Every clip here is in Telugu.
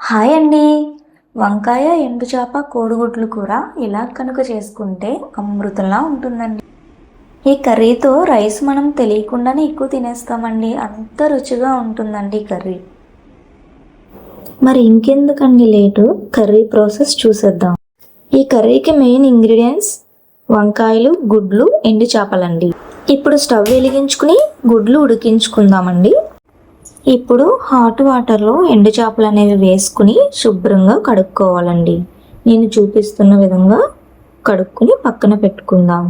హాయ్ అండి. వంకాయ, ఎండు చేప, కోడిగుడ్లు కూర ఇలా కనుక చేసుకుంటే అమృతంలా ఉంటుందండి. ఈ కర్రీతో రైస్ మనం తెలియకుండానే ఎక్కువ తినేస్తామండి. అంత రుచిగా ఉంటుందండి ఈ కర్రీ. మరి ఇంకెందుకండి లేటు, కర్రీ ప్రాసెస్ చూసేద్దాం. ఈ కర్రీకి మెయిన్ ఇంగ్రీడియంట్స్ వంకాయలు, గుడ్లు, ఎండు చేపలండి. ఇప్పుడు స్టవ్ వెలిగించుకుని గుడ్లు ఉడికించుకుందామండి. ఇప్పుడు హాట్ వాటర్లో ఎండు చేపలు అనేవి వేసుకుని శుభ్రంగా కడుక్కోవాలండి. నేను చూపిస్తున్న విధంగా కడుక్కుని పక్కన పెట్టుకుందాం.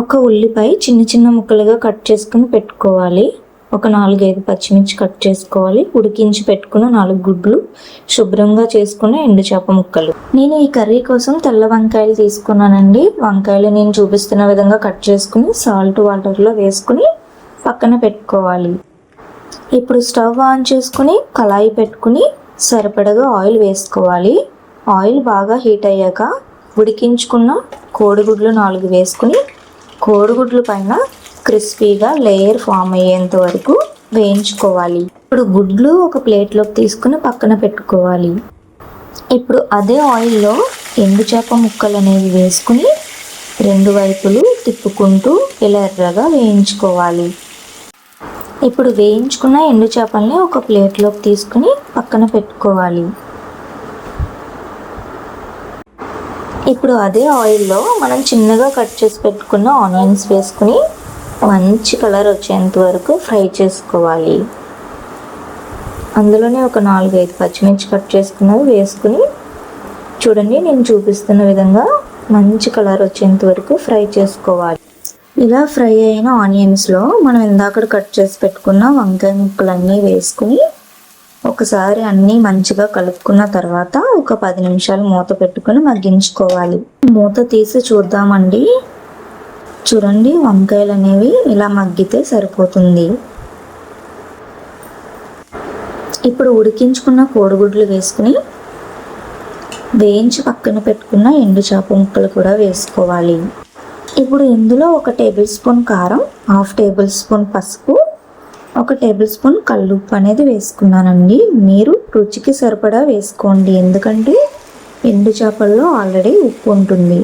ఒక ఉల్లిపాయ చిన్న చిన్న ముక్కలుగా కట్ చేసుకుని పెట్టుకోవాలి. ఒక 4-5 పచ్చిమిర్చి కట్ చేసుకోవాలి. ఉడికించి పెట్టుకున్న 4 గుడ్లు, శుభ్రంగా చేసుకున్న ఎండు చేప ముక్కలు. నేను ఈ కర్రీ కోసం తెల్ల వంకాయలు తీసుకున్నానండి. వంకాయలు నేను చూపిస్తున్న విధంగా కట్ చేసుకుని సాల్ట్ వాటర్లో వేసుకుని పక్కన పెట్టుకోవాలి. ఇప్పుడు స్టవ్ ఆన్ చేసుకుని కళాయి పెట్టుకుని సరిపడగా ఆయిల్ వేసుకోవాలి. ఆయిల్ బాగా హీట్ అయ్యాక ఉడికించుకున్న కోడిగుడ్లు 4 వేసుకుని కోడిగుడ్ల పైన క్రిస్పీగా లేయర్ ఫామ్ అయ్యేంత వరకు వేయించుకోవాలి. ఇప్పుడు గుడ్లు ఒక ప్లేట్లోకి తీసుకుని పక్కన పెట్టుకోవాలి. ఇప్పుడు అదే ఆయిల్లో ఎండు చేప ముక్కలు అనేవి వేసుకుని 2 వైపులు తిప్పుకుంటూ ఇలా ఎర్రగా వేయించుకోవాలి. ఇప్పుడు వేయించుకున్న ఎండు చేపల్ని ఒక ప్లేట్లోకి తీసుకుని పక్కన పెట్టుకోవాలి. ఇప్పుడు అదే ఆయిల్లో మనం చిన్నగా కట్ చేసి పెట్టుకున్న ఆనియన్స్ వేసుకుని మంచి కలర్ వచ్చేంత వరకు ఫ్రై చేసుకోవాలి. అందులోనే ఒక 4-5 పచ్చిమిర్చి కట్ చేసుకున్నవి వేసుకుని చూడండి, నేను చూపిస్తున్న విధంగా మంచి కలర్ వచ్చేంత వరకు ఫ్రై చేసుకోవాలి. ఇలా ఫ్రై అయిన ఆనియన్స్లో మనం ఇందాక కట్ చేసి పెట్టుకున్న వంకాయ ముక్కలన్నీ వేసుకుని ఒకసారి అన్నీ మంచిగా కలుపుకున్న తర్వాత ఒక 10 నిమిషాలు మూత పెట్టుకుని మగ్గించుకోవాలి. మూత తీసి చూద్దామండి. చూడండి, వంకాయలు అనేవి ఇలా మగ్గితే సరిపోతుంది. ఇప్పుడు ఉడికించుకున్న కోడిగుడ్లు వేసుకుని వేయించి పక్కన పెట్టుకున్న ఎండు చేప ముక్కలు కూడా వేసుకోవాలి. ఇప్పుడు ఇందులో 1 టేబుల్ స్పూన్ కారం, 1/2 టేబుల్ స్పూన్ పసుపు, 1 టేబుల్ స్పూన్ కల్లుప్పు అనేది వేసుకున్నానండి. మీరు రుచికి సరిపడా వేసుకోండి, ఎందుకంటే ఎండు చేపల్లో ఆల్రెడీ ఉప్పు ఉంటుంది.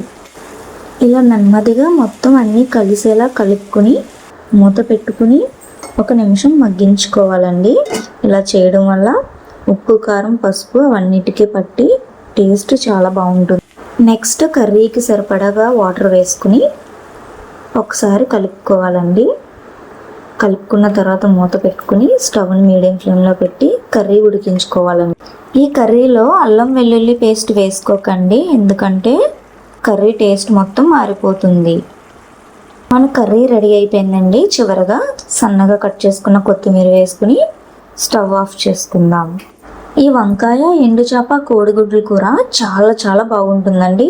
ఇలా నెమ్మదిగా మొత్తం అన్నీ కలిసేలా కలుపుకొని మూత పెట్టుకుని 1 నిమిషం మగ్గించుకోవాలండి. ఇలా చేయడం వల్ల ఉప్పు, కారం, పసుపు అవన్నిటికీ పట్టి టేస్ట్ చాలా బాగుంటుంది. నెక్స్ట్ కర్రీకి సరిపడగా వాటర్ వేసుకుని ఒకసారి కలుపుకోవాలండి. కలుపుకున్న తర్వాత మూత పెట్టుకుని స్టవ్ని మీడియం ఫ్లేమ్లో పెట్టి కర్రీ ఉడికించుకోవాలండి. ఈ కర్రీలో అల్లం వెల్లుల్లి పేస్ట్ వేసుకోకండి, ఎందుకంటే కర్రీ టేస్ట్ మొత్తం మారిపోతుంది. మన కర్రీ రెడీ అయిపోయిందండి. చివరగా సన్నగా కట్ చేసుకున్న కొత్తిమీర వేసుకుని స్టవ్ ఆఫ్ చేసుకుందాం. ఈ వంకాయ, ఎండు చేప, కోడిగుడ్లు కూర చాలా చాలా బాగుంటుందండి.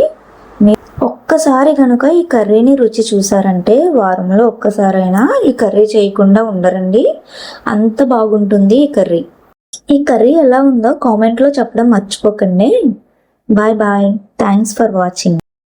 ఒక్కసారి కనుక ఈ కర్రీని రుచి చూసారంటే వారంలో ఒక్కసారైనా ఈ కర్రీ చేయకుండా ఉండరండి. అంత బాగుంటుంది ఈ కర్రీ. ఈ కర్రీ ఎలా ఉందో కామెంట్లో చెప్పడం మర్చిపోకండి. Bye bye. Thanks for watching.